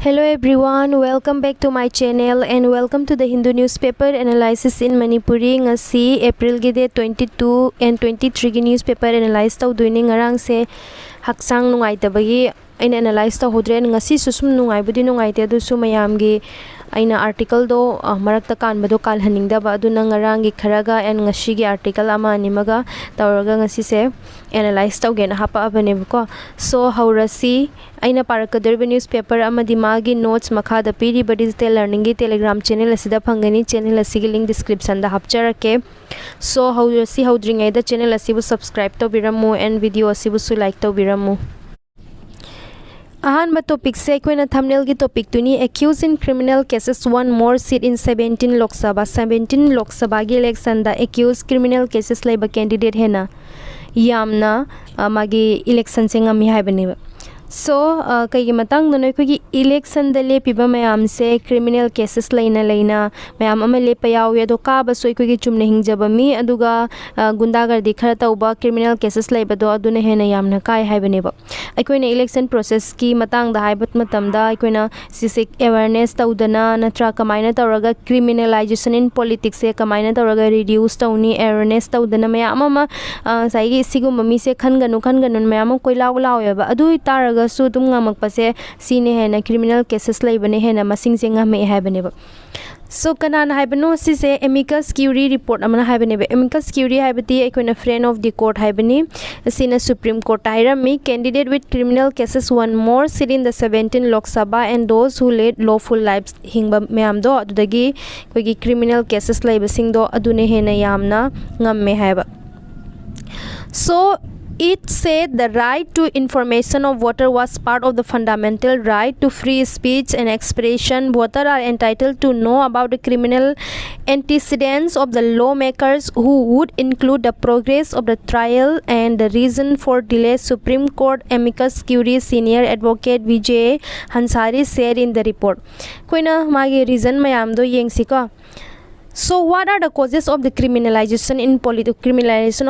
Hello everyone, welcome back to my channel and welcome to the Hindu newspaper analysis in Manipuri. Ngasi April gi date 22 and 23 gi newspaper analyze taw duini ngarang se haksang nungai tabagi aina analyze taw hodren ngasi susum nungai budi nungai te du su mayam gi aina article do marakta kan bado kal haning da ba adu nangarang gi kharaga and ngashi gi article ama animaga tawraga ngasi se analyze taw gen hapa abane ko so haurasi aina parakadir newspaper amadi magi notes makha da piri ba digital learning gi telegram channel asida phangani channel asigi link description da hapcharake so haurasi haudringai da channel asibu subscribe to biramu and video asibu su like to biramu ahan ba topic se koina thumbnail gi topic tuni accused in criminal cases one more seat in 17 Lok Sabha gi election da accused criminal cases laiba candidate hena yamna magi election se ngami haibani so kai matang no khoi election da le piba mayam se criminal cases laina mayam ama le payaw ya do ka ba soi khoi chumna hingjaba mi aduga gunda gardi khara tauba criminal cases laiba do aduna hena yamna kai haibani ba aikoina election process ki matang da haibat matam da aikoina sisik awareness taudana natra kamaina tawraga criminalization in politics se kamaina tawraga reduce tawni awareness taudana mayam ama sai gi sigum mi se khanganu mayam koi law ya ba adu tar su tum ngamak pase sine hena criminal cases laibane hena masing se ngame haibane ba so kanan haibano si se amicus curiae report amana haibane ba amicus curiae haibati ekona friend of the court haibani sina supreme court hairami candidate with criminal cases one more sit in the 17 Lok Sabha and those who led lawful lives hingba mayam do adudagi koigi criminal cases laibasing do adune hena yamna ngamme haiba so it said the right to information of voter was part of the fundamental right to free speech and expression. Voters are entitled to know about the criminal antecedents of the lawmakers who would include the progress of the trial and the reason for delay. Supreme Court amicus curiae senior advocate Vijay Hansari said in the report. Koina magi reason mayam do yengsika. So what are the causes of the criminalization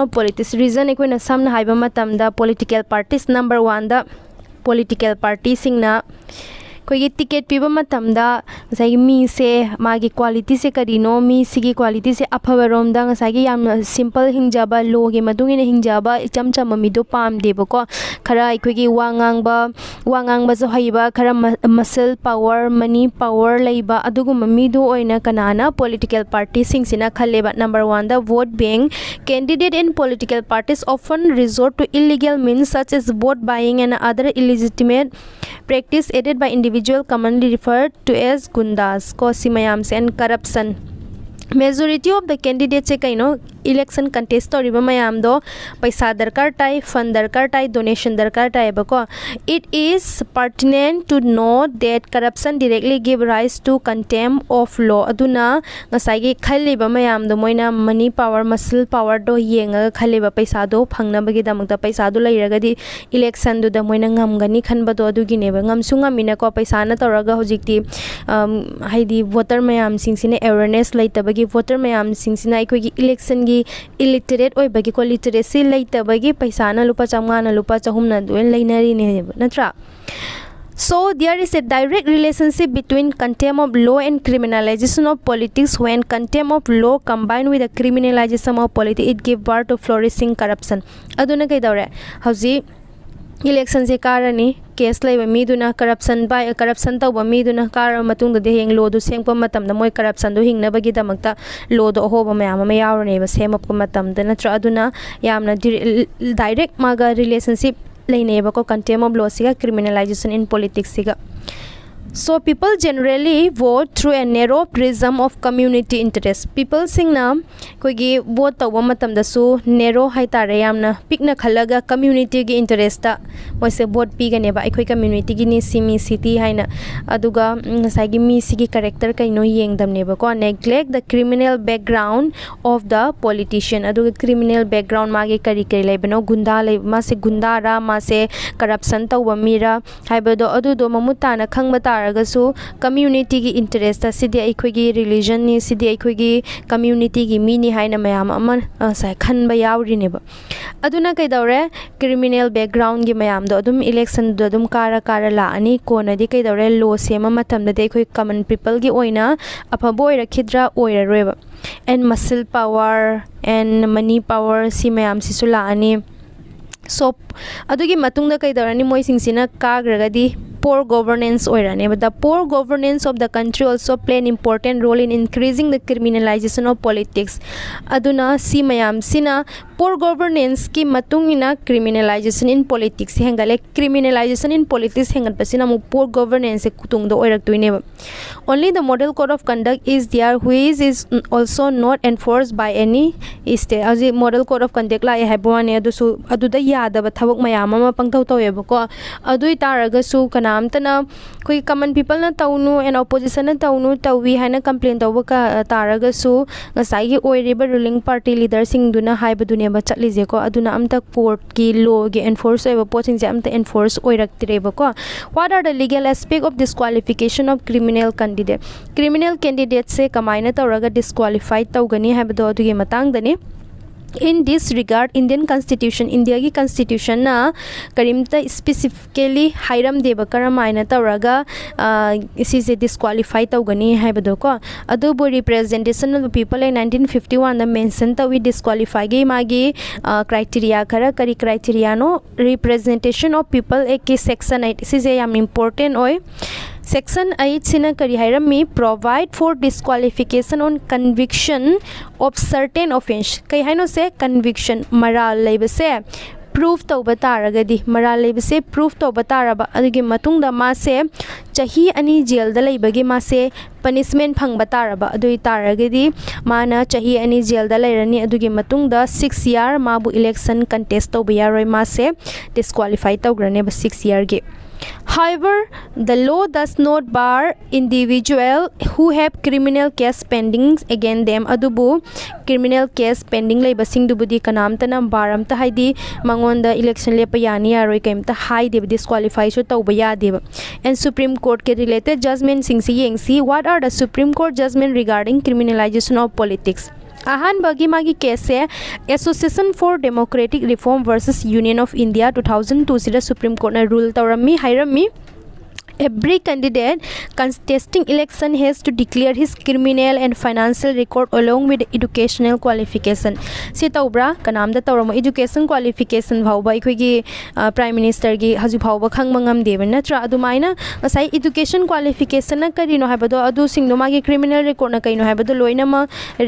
of politics? Reason ekoi samna haiba matamda political parties number 1 da political party singna koi ticket piba matamda sai mi se magi quality se karino mi sigi quality se aphawarom da sai yam simple hingjaba lo ge madungina hingjaba ichamcham mi do pam deba ko khara ekoi gi wangang ba so haiba khara muscle power money power leiba adugum mi do oina kanana political party singsina khaleba number 1 the vote bank candidate in political parties often resort to illegal means such as vote buying and other illegitimate practice aided by individual commonly referred to as gundas cosimayams and corruption majority of the candidates election contest toriba mayam do paisa darkar tai fund darkar tai donation darkar tai bako it is pertinent to note that corruption directly give rise to contempt of law aduna ngasai gi khaliba mayam do moina money power muscle power do yenga khaliba paisa do phangna bagi damakta paisa do lairaga di election do da moina ngamgani khanba do adugi neba ngamsunga mina ko paisa na toraga hojikti haidi voter mayam singsine awareness laitaba voter mayam singsina ikoi gi election gi illiterate oi bagi ko literacy laita bagi paisa na lupa chamga na lupa chahum na doin lainari ne natra so there is a direct relationship between contempt of law and criminalization of politics. When contempt of law combined with the criminalization of politics, it gives birth to flourishing corruption. Aduna kai daure hauji election se karani case laiba mi duna corruption tawba mi duna kar matung da heng law du sengpa matam da moi corruption do hingna bagi damakta law do hoba mayam ma yawrane ba semap ko matam da natra aduna yamna direct maga relationship laine ba ko contempt of law siga criminalization in politics siga so people generally vote through a narrow prism of community interest. People singna koigi vote tawba matam da su narrow hai tare yamna pikna khalaga community gi interest ta moise vote pi gane ba aikoi community gi ni simi city haina aduga ngasai gi mi sigi character kaino yengdam ne ba ko neglect the criminal background of the politician aduga criminal background magi kari lebano gunda le ma se gunda ra ma se corruption tawba mira haiba do adu do mamuta na khangba tar तारगसु community की interest सिदी अखोगी religion नि सिदी अखोगी community की मीनी हाइना मयाम अमन साय खनबा यावरिनेबा अदुना कैदौरे क्रिमिनल बैकग्राउंड की मयाम दो अदुम इलेक्शन दो अदुम कारा लानी कोनदी कैदौरे लो सेमा मतमदे अखोई कॉमन पीपल की ओइना अफबो ओइरखिद्रा ओइररोयबा and muscle power and money power सी मयाम सिसु लानी सो अदुगी मतुंगदा कैदौरानी मोइसिंगसिना काग्रगदी poor governance oirane but the poor governance of the country also play an important role in increasing the criminalization of politics aduna si mayam sina poor governance ki matungina criminalization in politics hengale criminalization in politics hengat pasina mu poor governance kutung do oirak tuine only the model code of conduct is there which is also not enforced by any state as model code of conduct la haibwane adusu aduda yada ba thabuk mayam ama pangthau taweba ko adui taraga su kana amtana koi common people na tawnu and opposition na tawnu tawi haina complain tawba ka taraga su ngasai gi oiriba ruling party leader sing duna haiba dune ba chatlije ko aduna amta court ki law gi enforce oiba poching je amta enforce oirak tireba ko what are the legal aspect of disqualification of criminal candidate se kamaina tawraga disqualified tawgani haibado adugi matang dani in this regard Indian constitution India ki constitution na karimta specifically hairam deba karamaina tawraga is disqualify tawgani haibado ko adubo representation of the people in 1951 the mention tawi disqualify ge magi criteria khara kari criteria no representation of people ek section 8 is am important oi Section 8 sina kari hairami provide for disqualification on conviction of certain offense kai haino se conviction maral leibase proof tawba taragadi maral leibase proof tawba taraba adugi matungda ma se chahi ani jail da leibagi ma se punishment phangba taraba adui taragadi mana chahi ani jail da leirani adugi matungda 6 year ma bu election contest tawba yaroi ma se disqualify tawgrane ba 6 year ge However, the law does not bar individual who have criminal case pending against them. Adubu criminal case pending lay basing dubudi kanam tanam baram ta haidi mangonda election le payani aroi kaim ta hai deb disqualify so tawba ya deb. And Supreme Court ke related judgment sing si yeng si what are the Supreme Court judgment regarding criminalization of politics? Ahan bagi magi case Association for Democratic Reform versus Union of India 2002 sida Supreme Court na rule tawrami hairami every candidate contesting election has to declare his criminal and financial record along with educational qualification si tawbra kanam da tawramo education qualification bhawba ikhogi prime minister gi haji bhawba khangma ngam deba natra adumaina asai education qualification na kari no habado adu singdo magi criminal record na kaino habado loina ma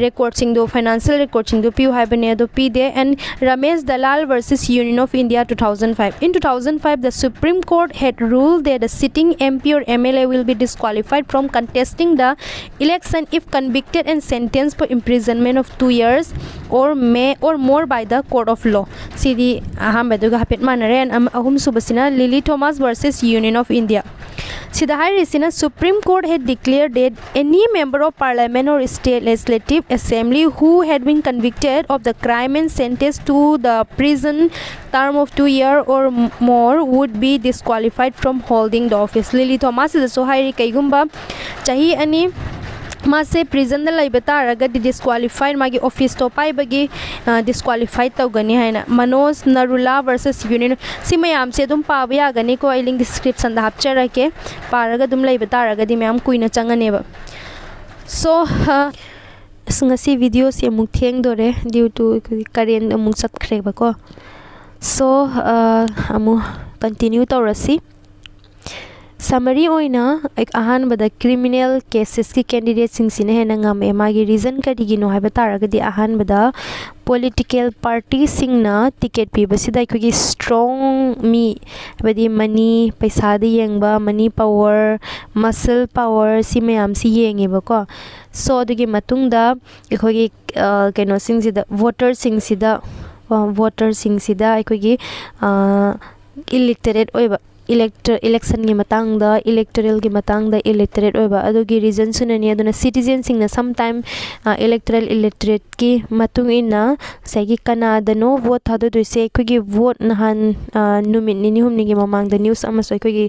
record singdo financial record singdo piu habane adu pi de and Ramesh Dalal versus Union of India 2005 in 2005 the Supreme Court had ruled that the sitting MP or MLA will be disqualified from contesting the election if convicted and sentenced for imprisonment of 2 years or more by the court of law. Sidi ahambeduga hapet manare and ahum subasina Lily Thomas versus Union of India. Sida Harisina Supreme Court had declared that any member of parliament or state legislative assembly who had been convicted of the crime and sentenced to the prison term of 2 years or more would be disqualified from holding the office. Lily Thomas is so high kaigumba chahi ani mase prison da laiba taraga disqualified magi office to pai bagi disqualified tawgani haina Manoj Narula versus Union si mayam se dum pa ya gani ko link description da hapchara ke paraga dum laiba taraga di mayam kuina changane ba so ngasi video se amuk theng dore due to current amuk satkhre ba ko so amu continue tawrasi summary oina ek ahan bada criminal cases ki candidate sing sine hena ngam magi reason ka digino haiba taragadi ahan bada political party singna ticket pi basida ki strong me badi money paisa di yengba money power muscle power si mayam si yengi ba ko so adugi matungda ekhogi keno sing sida voter sing sida illiterate oiba election gi matang da electoral gi matang da illiterate oiba adugi reason sunani aduna citizen sing na sometime electoral illiterate ki matung ina sagi kana da no vote thadu du se khoi gi vote nahan numit ni humni gi mamang da news ama soi khoi gi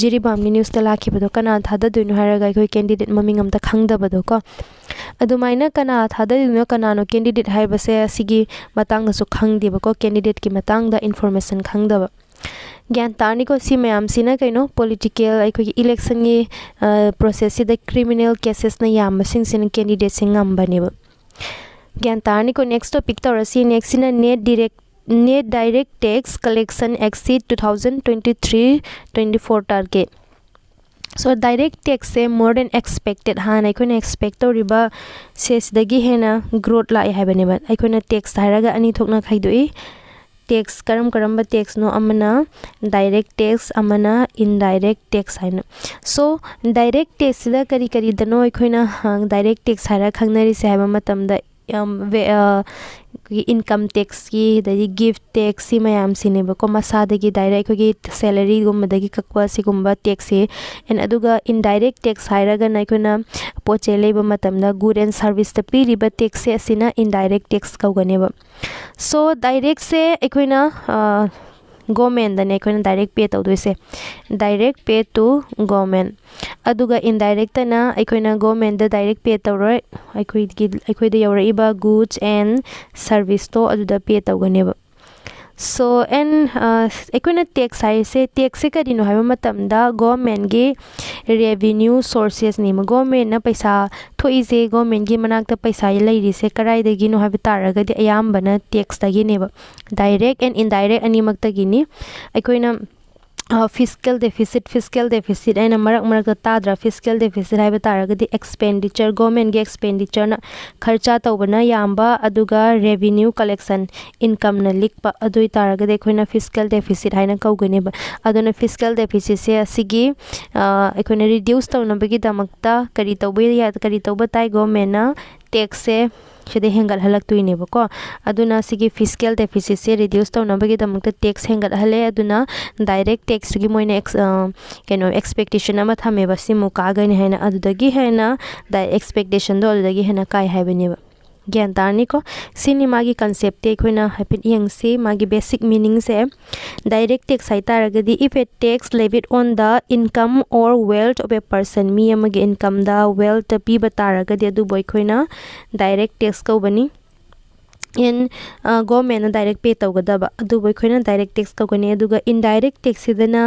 jiribam gi news ta lakhi bado kana thada du no haraga khoi candidate maming am ta khangda bado ko adumaina kana thada du no kana no candidate hai base sigi matang da su khangdi ba ko candidate ki matang da information khangda ba gyan tarni ko si mayam sina kaino political akhoi election gi process si da criminal cases na yam sing sin candidate sing am bani ba gyan tarni ko next topic ta rasi next ina net direct tax collection exceed 2023-24 target. So direct tax se more than expected han akhoi expect to riba ses dagi hena growth la hai bani ba akhoi tax haraga ani thokna khaidoi tax karam tax no amana direct tax amana indirect tax haina so direct tax da kari dano akhoi direct tax hara khangnari se haba matam da income tax ki da gift tax si mayam sine ba ko masa da gi direct ko gi salary gum da gi kakwa si gumba tax se and aduga indirect tax hairaga na kona poche leba matam da good and service ta pi riba tax se asina indirect tax kaugane ba so direct se ekoina government da ne ekoina direct pay tawdoi se direct pay to government aduga indirect na ekoina government da direct pay tawroi ekoi da yawra iba goods and service to aduda pay tawgane ba so and ekoina tax hai se tax se kadino haiba matam da government gi revenue sources ni ma government na paisa thoi je government gi manak ta paisa lairi se karai da gi no haiba taraga di ayam bana tax ta gi ne ba direct and indirect ani mak ta gi ni ekoina fiscal deficit aina marak ta dra fiscal deficit haiba taraga di expenditure government gi expenditure na kharcha tawbana yamba aduga revenue collection income na likpa adui taraga de khoina fiscal deficit haina kaugane ba aduna fiscal deficit se asigi ekoina reduce tawna bagi damakta kari tawba tai government na tax se shede hengal halak tuine ba ko aduna sigi fiscal deficit se reduce tawna bagi damakta tax hengal hale aduna direct tax gi moina keno expectation ama thame ba simu ka gani haina adudagi haina the expectation do adudagi haina kai haibani ba gyan tarni ko cinema gi concept te khoina happy yang se magi basic meaning se direct tax hai taragadi if a tax levied on the income or wealth of a person mi amagi income da wealth pi bataragadi adu boy khoina direct tax ko bani in government na direct pay tawgadaba adu boy khoina direct tax ko gani aduga indirect tax sidana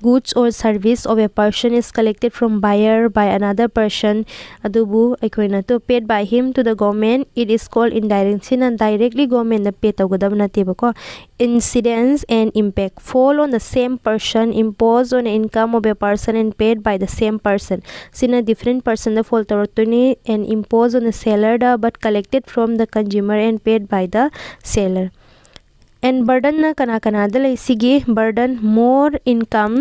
goods or service of a person is collected from buyer by another person adubu khoina to paid by him to the government it is called indirect sina directly government na pay tawgadaba na te ba ko incidence and impact fall on the same person imposed on income of a person and paid by the same person sina different person the fall tawtuni and imposed on the seller da but collected from the consumer and paid by the seller and burden na kana da lai sigi burden more income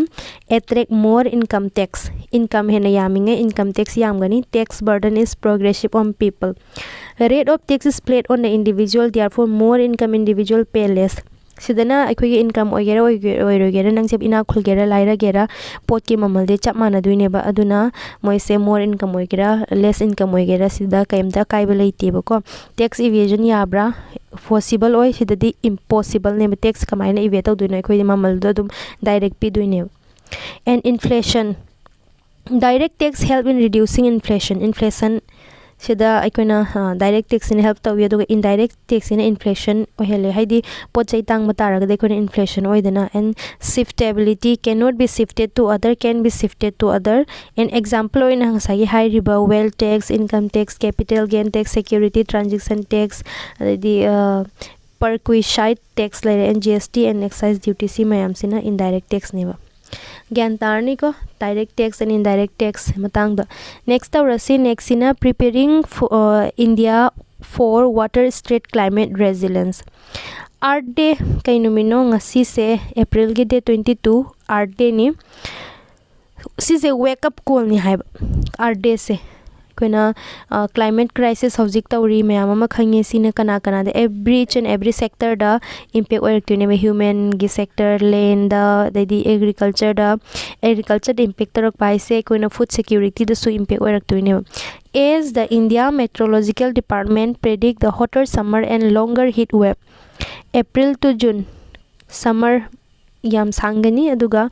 attract more income tax income hena yaminga income tax yamgani tax burden is progressive on people rate of tax is paid on the individual therefore more income individual pay less sidana akhoi income oigera nang jeb ina khulgera laira gera pot ki mamal de chap mana duine ba aduna moise more income oigera less income oigera sida kaimta kaiba leite ba ko tax evasion yabra possible oi sidadi impossible ne tax kamaina evade tawduina akhoi mamal do dum direct pi duine and inflation direct tax help in reducing inflation sida aikoina direct tax in help tawi aduga indirect tax in inflation ohele haidi pochai tang mataraga de koina inflation oidana and shiftability cannot be shifted to other can be shifted to other an example oina sagi high riba wealth tax income tax capital gain tax security transaction tax the perquisite tax like and GST and excise duty si mayam sina indirect tax neba gyan tarni ko direct tax and indirect tax matang da next rasi next ina preparing for India for water straight climate resilience Earth Day kainumino ngasi se April gi day 22 Earth Day ni si se wake up call ni hai Earth Day se ꯑꯩꯈꯣꯏꯅ climate crisis ꯍꯧꯖꯤꯛ ꯇꯧꯔꯤ ꯃꯌꯥꯝ ꯑꯃ ꯈꯪꯉꯦ ꯁꯤꯅ ꯀꯅꯥ ꯀꯅꯥꯗ each and every sectorꯗ impact ꯑꯣꯏꯔꯛꯇꯣꯏꯅꯦꯕ humanꯒꯤ sector landꯗ ꯑꯗꯩꯗꯤ agricultureꯗ impact ꯇꯧꯔꯛꯄ ꯍꯥꯏꯁꯦ ꯑꯩꯈꯣꯏꯅ food securityꯗꯁꯨ impact ꯑꯣꯏꯔꯛꯇꯣꯏꯅꯦꯕ. As the India Meteorological Department predict the hotter summer and longer heat wave, April to June summer yam sangani aduga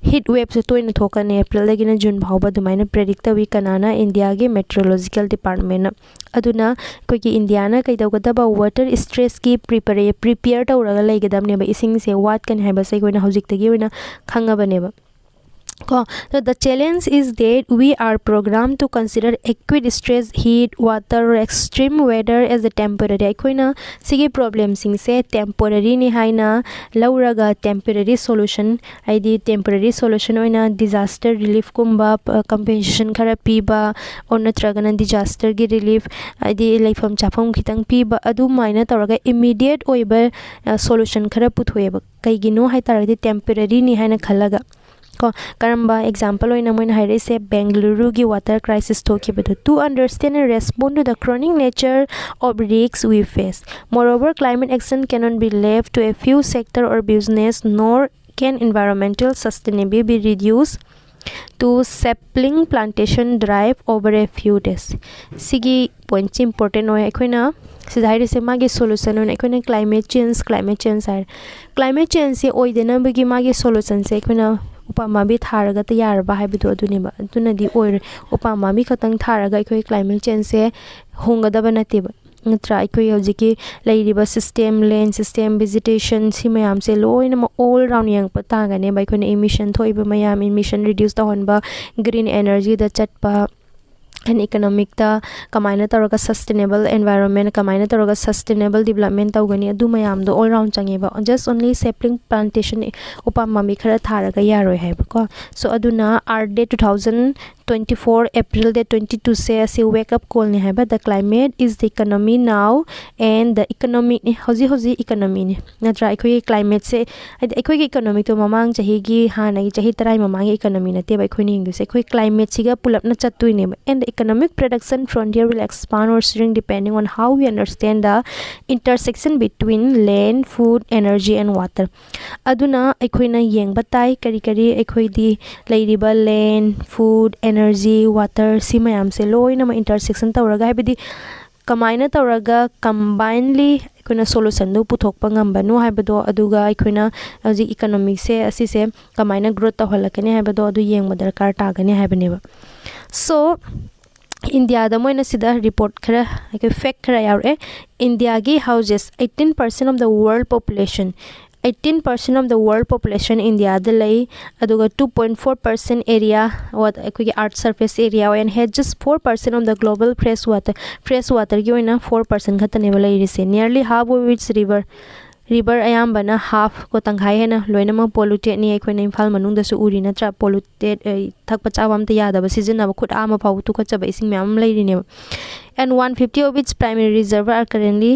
heat wave so toina thokani April dagina June bhauba dumaina predict tawi kanana India ge meteorological department aduna koigi India na kaidagadaba water stress ki prepare tawraga laigadamne ba ising se wat kan haiba sai koina hojik tagi oina khangaba ba. So the challenge is that we are programmed to consider acute stress, heat, water, extreme weather as a temporary. Aikoina sige problem sing se temporary ni haina lauraga temporary solution. Aidi temporary solution oina disaster relief kumba compensation khara piba or natragana disaster gi relief aidi laifam chapam khitang piba adu maina tawraga immediate oiba solution khara puthoeba kaigino hai taradi temporary ni haina khalaga. Karamba example oina moina haire se Bengaluru gi water crisis thokibadu to understand and respond to the chronic nature of risks we face. Moreover, climate action cannot be left to a few sector or business, nor can environmental sustainability be reduced to sapling plantation drive over a few days. Sigi point important oy akoina sidhaire se magi solution on akoina climate change hai climate change se oidena bagi magi solution se akoina upama bi tharaga ta yarba haibidu aduniba adunadi oir upama mi khatang tharaga ikoi climate change se hongadaba nateba natra ikoi hojiki lairiba system land system vegetation si mayam se loina all round yang patanga ne bai kone emission thoiba mayam emission reduce ta honba green energy da chatpa and economic ta kamaina taraga sustainable environment kamaina taraga sustainable development tawgani adu mayam do all round changeba just only sapling plantation upama mi khara tharaga yaroi haiba ko so aduna our day 2024 April day 22 say wake up call ni haiba the climate is the economy now and the economic ni hoji economy ni natra ikoi climate se ikoi economic to mamang chahi gi hana gi chahi tarai mamang economy na te bai khoi ning du se ikoi climate siga pulap na chatui ne and the economic production frontier will expand or shrink depending on how we understand the intersection between land, food, energy and water. Aduna aikoina yengba tai kari aikoi di lairiba land, food, energy, water si mayam se loina ma intersection tawraga haibidi kamaina tawraga combinedly aikoina solution do puthokpa ngamba no haibado aduga aikoina aji economic se asi se kamaina growth tawhalakani haibado adu yengba darkar tagani haibane ba. So India da moina sida report khara fact khara yaure India gi houses 18% of the world population 18% of the world population India da lai aduga 2.4% area what ekoi earth surface area and had just 4% of the global fresh water gi oina 4% khatane balai rise nearly half of its river ayambana half ko tanghai hena loina ma polluted ni aikoina imphal manung da su uri na tra polluted thakpa chawam ta yada ba season ba khut ama phau tu ka chaba ising myam lairi ne and 150 of its primary reservoir are currently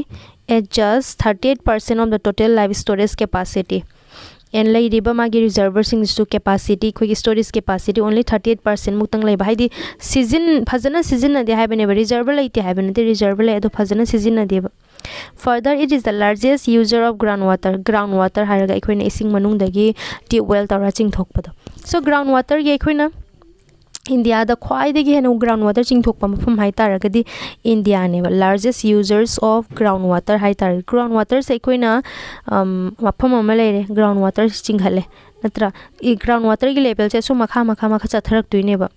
at just 38% of the total live storage capacity and lairiba magi reservoir sing to capacity khoi storage capacity only 38% mutang lai ba haidi season phajana season na de haibane ba reservoir lai te haibane te reservoir lai ado phajana season na de ba. Further, it is the largest user of groundwater haraga aikoina ising manung dagi tube well tawra ching thokpado. So groundwater ge aikoina India da khwai dagi henu groundwater ching thokpa mafam hai taragadi India ne largest users of groundwater hai tar groundwater se aikoina mafam ama leire groundwater chinghale natra e groundwater gi level se so makha chatharak tuine ba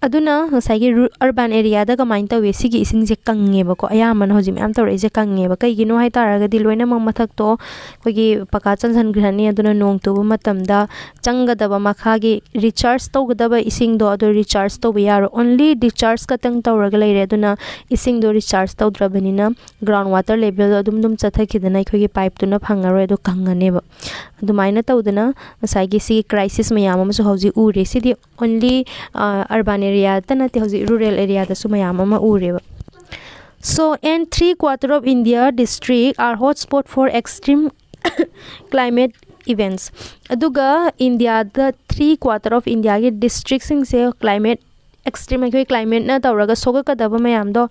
aduna ngasai urban area da kamain tawe sigi ising je kange ba ko ayaman hoji am tawre je kange ba kai gino hai taraga di loina ma mathak to kogi paka chansan grani aduna nong tu matam da changa da ba makha gi recharge to gada ba ising do ado recharge to ba yar only discharge ka tang tawraga leire aduna ising do recharge to drabani na ground water level adum chathaki dana kogi pipe tu na phangaro ado kangane ba adumaina tawdana ngasai gi si crisis mayam am so hoji ure sidi only urban area tanate hoji rural area da sumayam ama ureba. So and 3/4 of India district are hotspot for extreme climate events aduga India the 3/4 of India ge districts sing se climate extreme ꯑꯩꯈꯣꯏ climate na tawraga sogakadaba mayam do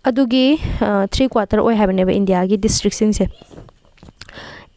adugi 3/4 oi habaneba India gi district singse.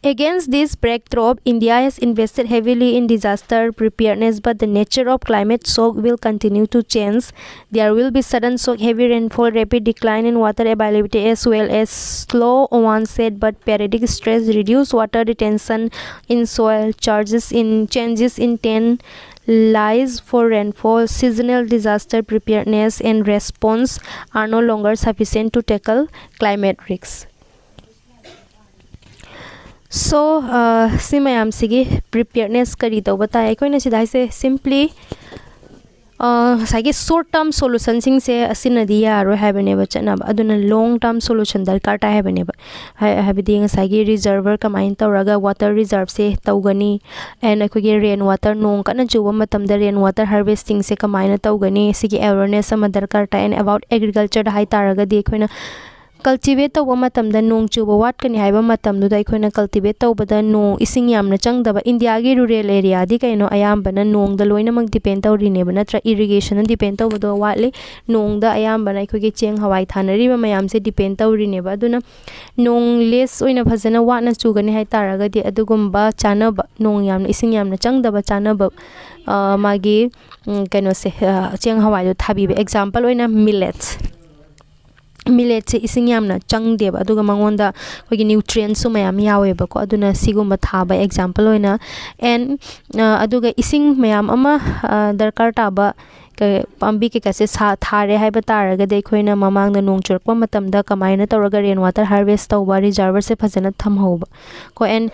Against this backdrop, India has invested heavily in disaster preparedness, but the nature of climate shock will continue to change. There will be sudden shock, heavy rainfall, rapid decline in water availability, as well as slow onset but periodic stress, reduced water retention in soil, changes in lies for rainfall. Seasonal disaster preparedness and response are no longer sufficient to tackle climate risks. So si mayam sigi preparedness kari tawba ta aikoina sidai se simply sagi short term solution sing se asinadi yaro habane ba chana aduna long term solution darkar ta habane ba habidi sagi reservoir kamain tawraga water reserve se tawgani and akogi rain water nong kana chuba matam da rain water harvesting se kamaina tawgani sigi awareness ama darkar ta and about agriculture da hai taraga di akoina cultivate tawba matamda nong chuba wat kani haiba matamdu da aikoina cultivate tawbada nong ising yamna changdaba India gi rural area di kaino ayambana nong da loina mak depend tawrine ba natra irrigation depend tawbado watli nong da ayambana aikogi cheng hawai thanari ba mayam se depend tawrine ba aduna nong less oina phajana watna chugani hai taraga di adugumba chanaba nong yamna ising yamna changdaba chanaba magi kaino se cheng hawai do thabi example oina millet se ising yamna changdeba aduga mangonda kogi nutrients so mayam yawe ba ko aduna sigumba thaba example oina and aduga ising mayam ama darkar taba pambi ke kase sa thare haiba taraga de khoina mamang na nong churkpa matamda kamaina tawraga rain water harvest tawba reservoir se phajana thamhoba ko and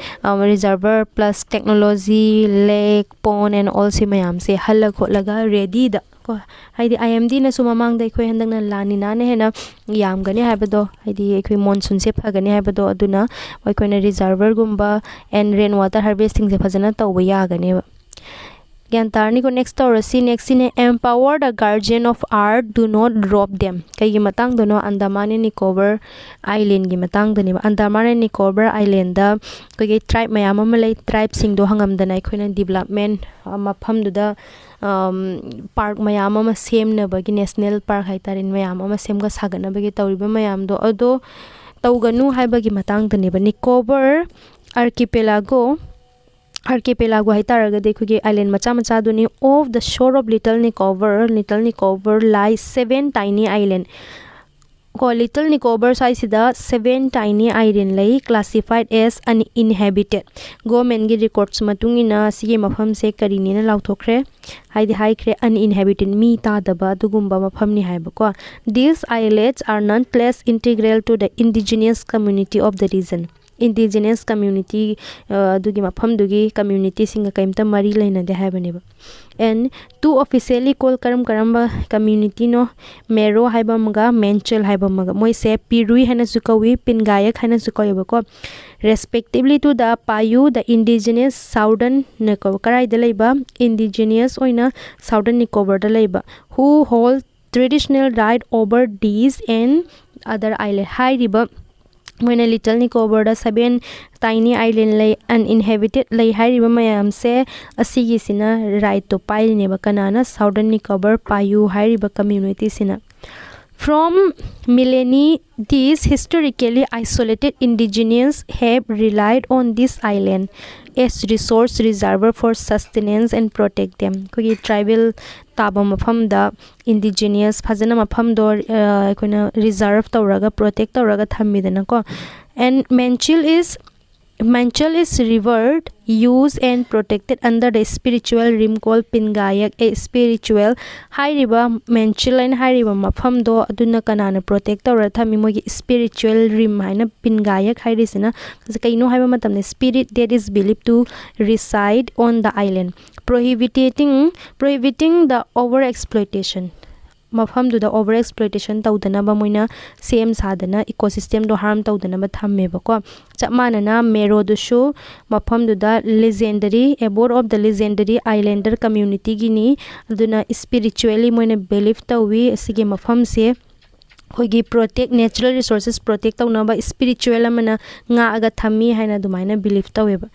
reservoir plus technology lake pond and all se mayam se halla kholaga ready da ko haidi IMD na sumamang da khoi handang na lani na ne hena yam gani haibado haidi khoi monsoon se phagani haibado aduna khoi na reservoir gumba and rain water harvesting se phajana tawba ya gani ba Gyantarni ko next taurasi next in empower the guardian of art, do not drop them. Kay matang dono Andaman and Nicobar Island gi matang dani Andaman and Nicobar Island da kay tribe mayama malay tribe sing do hangam danay ko na development mapham do da park mayama ma same na bagi national park hay tarin mayama ma same ga sagana bagi tawriba mayam do odo tawganu hay bagi matang dani ba Nicobar archipelago hai taraga dekhugi island macha duni off the shore of Little Nicobar lies 7 tiny island ko Little Nicobar size sida 7 tiny island lay classified as uninhabited government gi records matungina sigi mafam se karini na lauthokre haidi haikre uninhabited mi ta daba dugumba mafam ni haiba ko these islets are nonetheless integral to the indigenous community of the region indigenous community dugi mafam dugi community singa kaimta mari laina de haibane ba and to officially call karamba community no mero haiba maga menchel haiba maga moi se pirui hana sukawi pingayak hana sukawi ba ko respectively to the payu the indigenous southern Nicobar karai de laiba indigenous oina southern Nicobar da laiba who hold traditional right over these and other island high river when a Little Nicobar da 7 tiny island lay uninhabited lay hai riba mayam se asigi sina right to pai ne ba kanana Southern Nicobar payu hai riba community sina from millennia these historically isolated indigenes have relied on this island as resource reservoir for sustenance and protect them kogi tribal taba mafam da indigenous phajana mafam do koina reserve tawraga protect tawraga thammidana ko and Manchal is revered, used and protected under the spiritual realm called Pingayak, a spiritual high river Manchal and high river mafam do aduna kanana protect or thami mogi spiritual realm haina Pingayak high risina kaino haiba matamne spirit that is believed to reside on the island prohibiting the over exploitation mafam do the over exploitation tawdana ba moina same sadana ecosystem do harm tawdana ba thamme ba ko chamana na mero do shu mafam do the legendary abode of the legendary islander community gini aduna spiritually moina believe tawi asige mafam se hoigi protect natural resources protect tawna ba spiritual amana nga aga thami haina dumaina believe tawe ba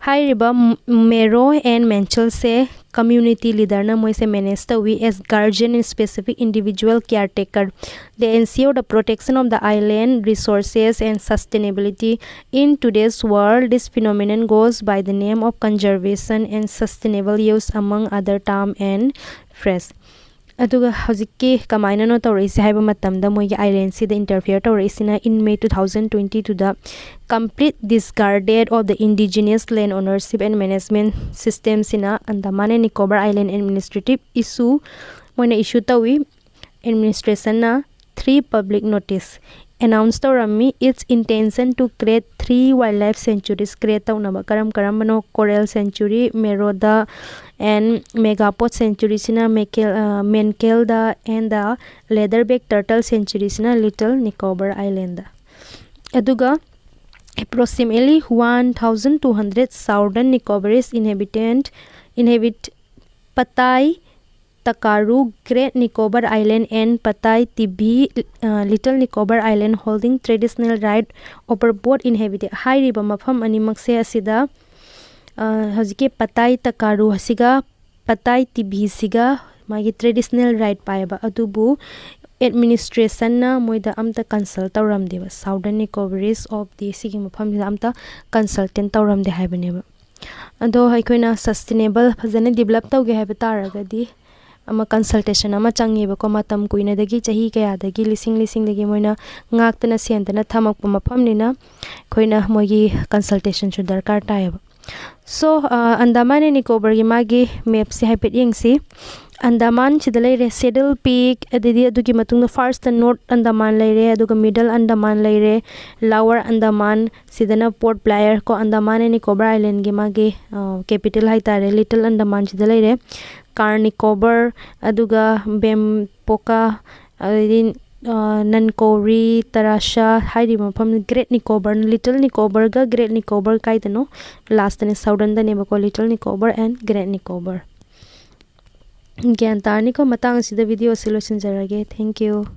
हाइरिबा मेरो and मेंचल से community leader na moi se manage tawi as guardian and specific individual caretaker. They ensure the protection of the island resources and sustainability. In today's world, this phenomenon goes by the name of conservation and sustainable use, among other term and phrase. Aduga hojikki kamaina no tawrisi haiba matamda moi island si the interfere tawrisina in May 2022 da complete discarded of the indigenous land ownership and management system sina Andaman and Nicobar Island administrative issue moina issue tawi administration na 3 public notice announced rami its intention to create 3 wildlife sanctuaries create tawnaba karam no coral sanctuary meroda and megapod sanctuary sina menkelda and the leatherback turtle sanctuary sina Little Nicobar Island. Aduga approximately 1200 southern Nicobarese inhabit Patai Takaru, Great Nicobar Island and Patai Tibi, Little Nicobar Island, holding traditional right over both inhabited. High riba mafam animak se asida hojike Patai Takaru hasiga Patai Tibi siga magi traditional right paeba adubu administration na moida amta consult tawram deba Southern Nicobarese of the sigi mafam amta consultant tawram de haibane ado haikoina sustainable phajana develop tawge haiba taragadi ama consultation ama changiba ko matam kuina dagi chahi kaya dagi lising dagi moina ngaktana sentana thamakpa mafam nina khoina mogi consultation chu darkar taeba. So Andaman and Nicobar gi magi map si haipet yengsi Andaman chidalai Saddle Peak adidi adugi matungda first and North Andaman laire aduga Middle Andaman laire Lower Andaman sidana Port Blair ko Andaman and Nicobar Island gi magi capital haitare Little Andaman chidalai Car Nicobar aduga Bempoka adin Nancowry Tarasha hairi mafam Great Nicobar Little Nicobar ga Great Nicobar kaitano last ne southern da neba ko Little Nicobar and Great Nicobar. Gyan tarni ko matang sida video solution jarage. Thank you.